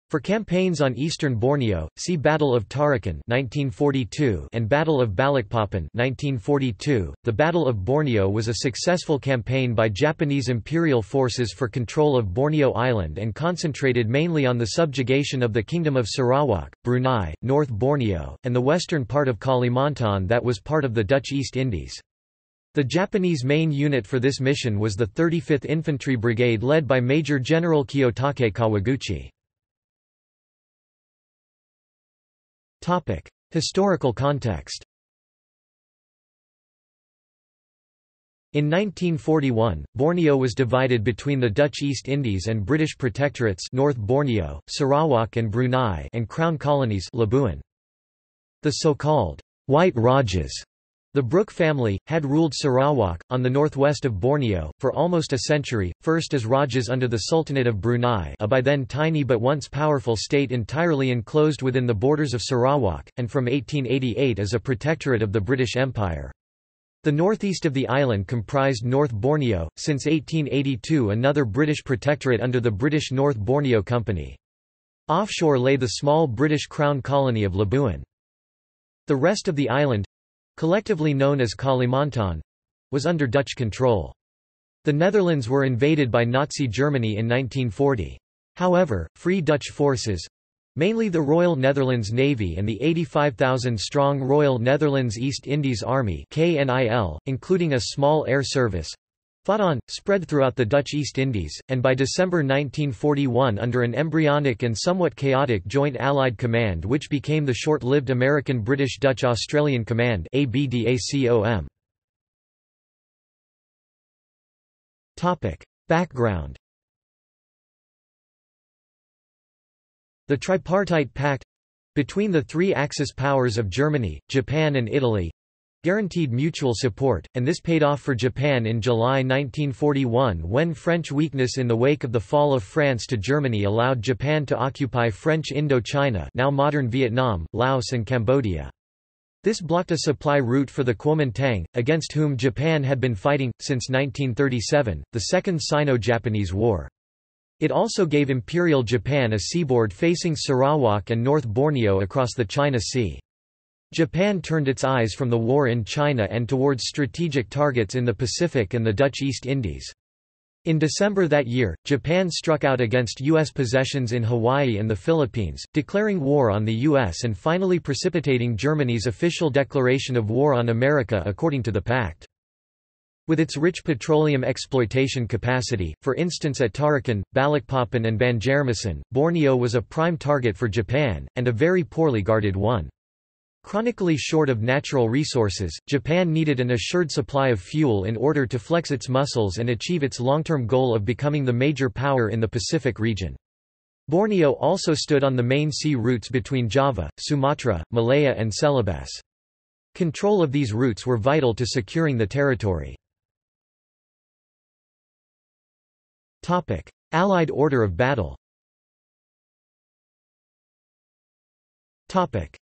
For campaigns on eastern Borneo, see Battle of Tarakan 1942 and Battle of Balikpapan 1942. The Battle of Borneo was a successful campaign by Japanese imperial forces for control of Borneo Island and concentrated mainly on the subjugation of the Kingdom of Sarawak, Brunei, North Borneo, and the western part of Kalimantan that was part of the Dutch East Indies. The Japanese main unit for this mission was the 35th Infantry Brigade led by Major General Kiyotake Kawaguchi. Historical context. In 1941, Borneo was divided between the Dutch East Indies and British protectorates North Borneo, Sarawak and Brunei and Crown colonies Labuan. The so-called White Rajas, the Brooke family, had ruled Sarawak, on the northwest of Borneo, for almost a century, first as Rajas under the Sultanate of Brunei, a by then tiny but once powerful state entirely enclosed within the borders of Sarawak, and from 1888 as a protectorate of the British Empire. The northeast of the island comprised North Borneo, since 1882 another British protectorate under the British North Borneo Company. Offshore lay the small British Crown colony of Labuan. The rest of the island, collectively known as Kalimantan, was under Dutch control. The Netherlands were invaded by Nazi Germany in 1940. However, Free Dutch forces—mainly the Royal Netherlands Navy and the 85,000-strong Royal Netherlands East Indies Army (KNIL), including a small air service—fought on, spread throughout the Dutch East Indies, and by December 1941 under an embryonic and somewhat chaotic Joint Allied Command which became the short-lived American British-Dutch-Australian Command ABDACOM. Background. The Tripartite Pact—between the three Axis powers of Germany, Japan and Italy, guaranteed mutual support, and this paid off for Japan in July 1941 when French weakness in the wake of the fall of France to Germany allowed Japan to occupy French Indochina, now modern Vietnam, Laos and Cambodia. This blocked a supply route for the Kuomintang, against whom Japan had been fighting, since 1937, the Second Sino-Japanese War. It also gave Imperial Japan a seaboard facing Sarawak and North Borneo across the China Sea. Japan turned its eyes from the war in China and towards strategic targets in the Pacific and the Dutch East Indies. In December that year, Japan struck out against U.S. possessions in Hawaii and the Philippines, declaring war on the U.S. and finally precipitating Germany's official declaration of war on America according to the pact. With its rich petroleum exploitation capacity, for instance at Tarakan, Balikpapan and Banjarmasin, Borneo was a prime target for Japan, and a very poorly guarded one. Chronically short of natural resources, Japan needed an assured supply of fuel in order to flex its muscles and achieve its long-term goal of becoming the major power in the Pacific region. Borneo also stood on the main sea routes between Java, Sumatra, Malaya and Celebes. Control of these routes were vital to securing the territory. Allied order of battle.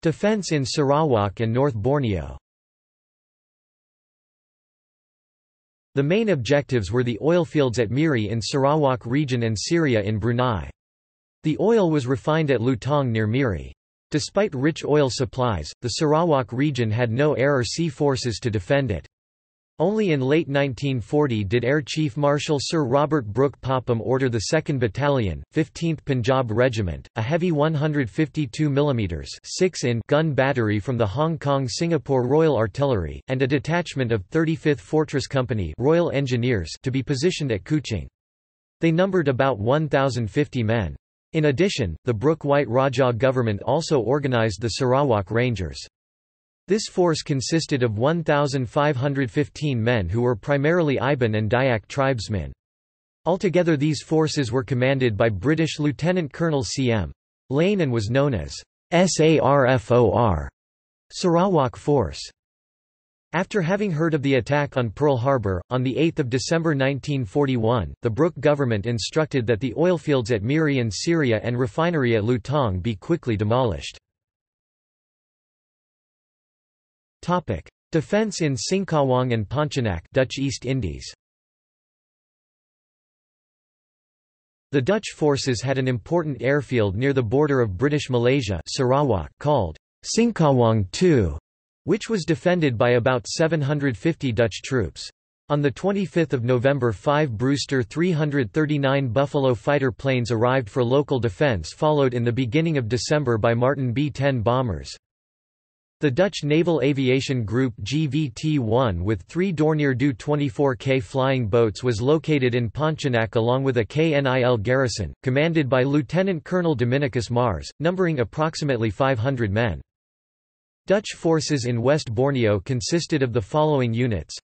Defense in Sarawak and North Borneo. The main objectives were the oilfields at Miri in Sarawak region and Syria in Brunei. The oil was refined at Lutong near Miri. Despite rich oil supplies, the Sarawak region had no air or sea forces to defend it. Only in late 1940 did Air Chief Marshal Sir Robert Brooke Popham order the 2nd Battalion, 15th Punjab Regiment, a heavy 152 mm 6-in gun battery from the Hong Kong-Singapore Royal Artillery, and a detachment of 35th Fortress Company Royal Engineers to be positioned at Kuching. They numbered about 1,050 men. In addition, the Brooke White Rajah government also organised the Sarawak Rangers. This force consisted of 1,515 men who were primarily Iban and Dayak tribesmen. Altogether these forces were commanded by British Lieutenant Colonel C.M. Lane and was known as SARFOR, Sarawak Force. After having heard of the attack on Pearl Harbor, on 8 December 1941, the Brooke government instructed that the oilfields at Miri and Syria and refinery at Lutong be quickly demolished. Defence in Singkawang and Pontianak, Dutch East Indies. The Dutch forces had an important airfield near the border of British Malaysia, Sarawak, called Singkawang II, which was defended by about 750 Dutch troops. On 25 November 5 Brewster 339 Buffalo fighter planes arrived for local defense, followed in the beginning of December by Martin B-10 bombers. The Dutch Naval Aviation Group GVT-1 with 3 Dornier Do 24K flying boats was located in Pontianak along with a KNIL garrison, commanded by Lieutenant Colonel Dominicus Mars, numbering approximately 500 men. Dutch forces in West Borneo consisted of the following units: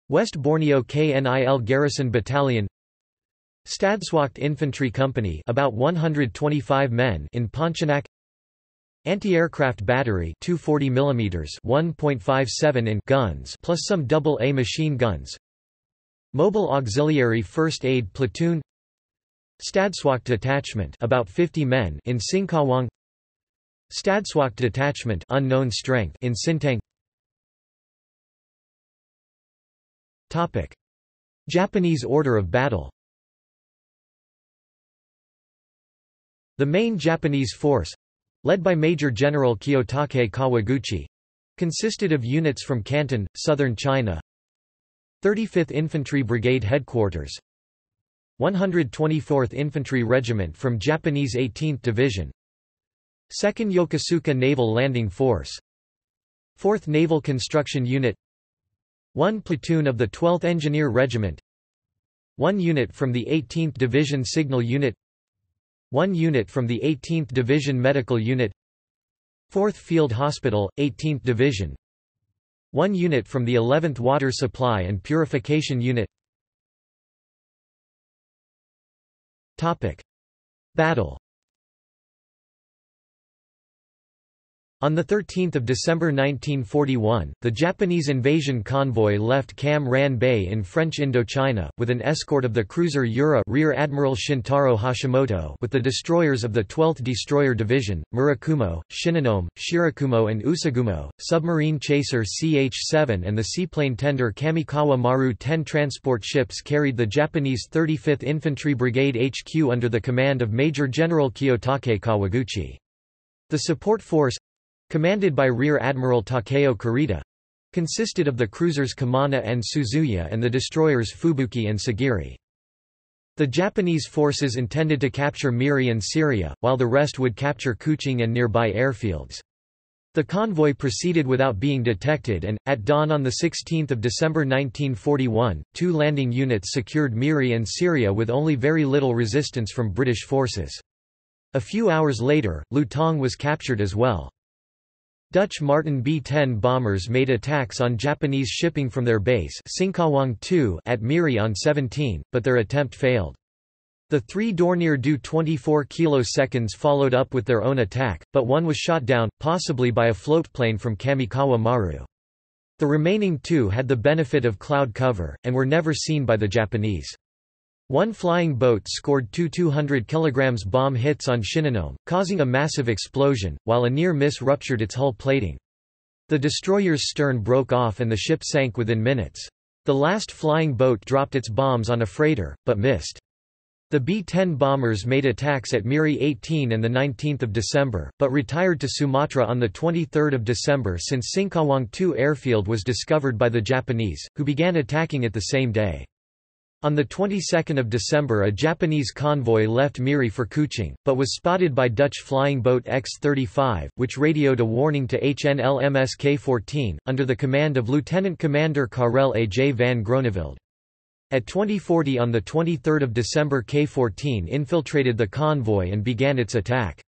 West Borneo KNIL Garrison Battalion, Stadswacht Infantry Company about 125 men in Pontianak, Anti-aircraft battery 240 mm 1.57 in guns plus some AA machine guns, Mobile Auxiliary First Aid Platoon, Stadswacht Detachment about 50 men in Singkawang, Stadswacht Detachment unknown strength in Sintang. Topic: Japanese order of battle. The main Japanese force, led by Major General Kiyotake Kawaguchi, consisted of units from Canton, southern China, 35th Infantry Brigade Headquarters, 124th Infantry Regiment from Japanese 18th Division, 2nd Yokosuka Naval Landing Force, 4th Naval Construction Unit, 1 platoon of the 12th Engineer Regiment, 1 unit from the 18th Division Signal Unit, 1 unit from the 18th Division Medical Unit, 4th Field Hospital, 18th Division, 1 unit from the 11th Water Supply and Purification Unit. Battle. On 13 December 1941, the Japanese invasion convoy left Cam Ran Bay in French Indochina, with an escort of the cruiser Yura Rear Admiral Shintaro Hashimoto with the destroyers of the 12th Destroyer Division, Murakumo, Shinonome, Shirakumo and Usagumo, submarine chaser CH-7 and the seaplane tender Kamikawa Maru. 10 transport ships carried the Japanese 35th Infantry Brigade HQ under the command of Major General Kiyotake Kawaguchi. The support force, commanded by Rear Admiral Takeo Kurita, consisted of the cruisers Kamana and Suzuya and the destroyers Fubuki and Sagiri. The Japanese forces intended to capture Miri and Syria, while the rest would capture Kuching and nearby airfields. The convoy proceeded without being detected and, at dawn on 16 December 1941, 2 landing units secured Miri and Syria with only very little resistance from British forces. A few hours later, Lutong was captured as well. Dutch Martin B-10 bombers made attacks on Japanese shipping from their base Singkawang II at Miri on 17, but their attempt failed. The 3 Dornier Do 24 kiloseconds followed up with their own attack, but one was shot down, possibly by a floatplane from Kamikawa Maru. The remaining 2 had the benefit of cloud cover, and were never seen by the Japanese. One flying boat scored 2 200 kg bomb hits on Shinonome, causing a massive explosion, while a near miss ruptured its hull plating. The destroyer's stern broke off and the ship sank within minutes. The last flying boat dropped its bombs on a freighter, but missed. The B-10 bombers made attacks at Miri 18 and 19 December, but retired to Sumatra on 23 December since Singkawang II airfield was discovered by the Japanese, who began attacking it the same day. On the 22nd of December a Japanese convoy left Miri for Kuching, but was spotted by Dutch flying boat X-35, which radioed a warning to HNLMS K-14, under the command of Lieutenant Commander Karel A. J. van Groeneveld. At 2040 on 23 December K-14 infiltrated the convoy and began its attack.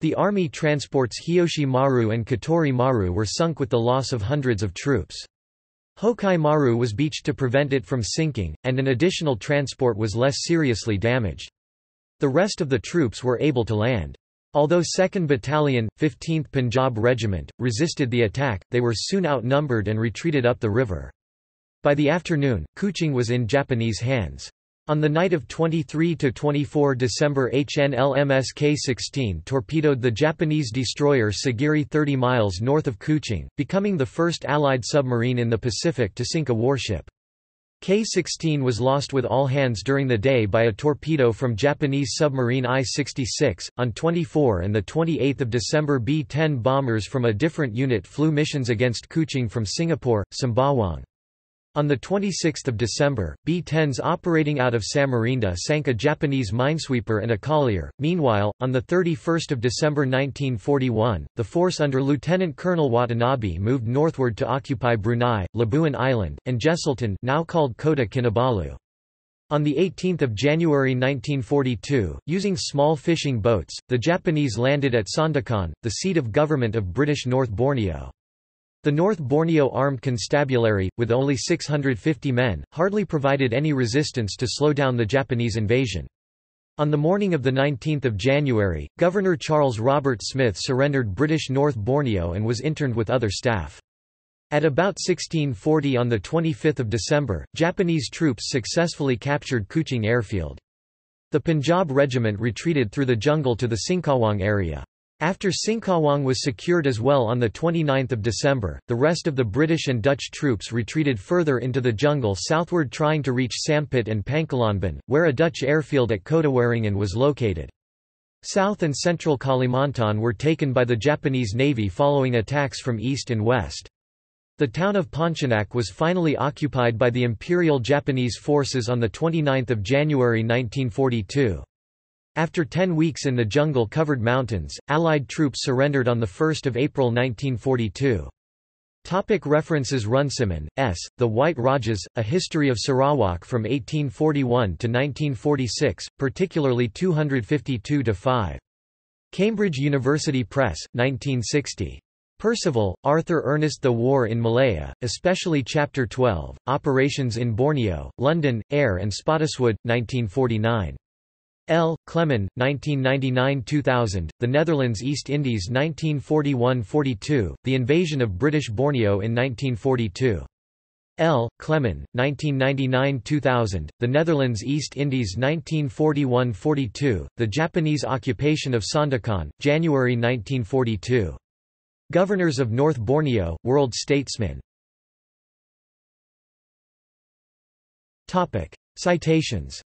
The army transports Hiyoshi Maru and Katori Maru were sunk with the loss of hundreds of troops. Hokai Maru was beached to prevent it from sinking, and an additional transport was less seriously damaged. The rest of the troops were able to land. Although 2nd Battalion, 15th Punjab Regiment, resisted the attack, they were soon outnumbered and retreated up the river. By the afternoon, Kuching was in Japanese hands. On the night of 23–24 December HNLMS K-16 torpedoed the Japanese destroyer Sagiri 30 miles north of Kuching, becoming the first Allied submarine in the Pacific to sink a warship. K-16 was lost with all hands during the day by a torpedo from Japanese submarine I-66. On 24 and 28 December B-10 bombers from a different unit flew missions against Kuching from Singapore, Sembawang. On 26 December, B-10s operating out of Samarinda sank a Japanese minesweeper and a collier. Meanwhile, on 31 December 1941, the force under Lieutenant Colonel Watanabe moved northward to occupy Brunei, Labuan Island, and Jesselton, now called Kota Kinabalu. On 18 January 1942, using small fishing boats, the Japanese landed at Sandakan, the seat of government of British North Borneo. The North Borneo Armed Constabulary, with only 650 men, hardly provided any resistance to slow down the Japanese invasion. On the morning of 19 January, Governor Charles Robert Smith surrendered British North Borneo and was interned with other staff. At about 1640 on 25 December, Japanese troops successfully captured Kuching airfield. The Punjab regiment retreated through the jungle to the Singkawang area. After Singkawang was secured as well on 29 December, the rest of the British and Dutch troops retreated further into the jungle southward trying to reach Sampit and Pangkalanban, where a Dutch airfield at Kotawaringin was located. South and central Kalimantan were taken by the Japanese Navy following attacks from east and west. The town of Pontianak was finally occupied by the Imperial Japanese forces on 29 January 1942. After 10 weeks in the jungle-covered mountains, Allied troops surrendered on 1 April 1942. References Runciman, S., The White Rajas, A History of Sarawak from 1841 to 1946, particularly 252-5. Cambridge University Press, 1960. Percival, Arthur Ernest The War in Malaya, especially Chapter 12, Operations in Borneo, London, Ayr and Spottiswoode, 1949. L. Clemen, 1999–2000, The Netherlands East Indies 1941–42, The Invasion of British Borneo in 1942. L. Clemen, 1999–2000, The Netherlands East Indies 1941–42, The Japanese Occupation of Sandakan, January 1942. Governors of North Borneo, World Statesman. Citations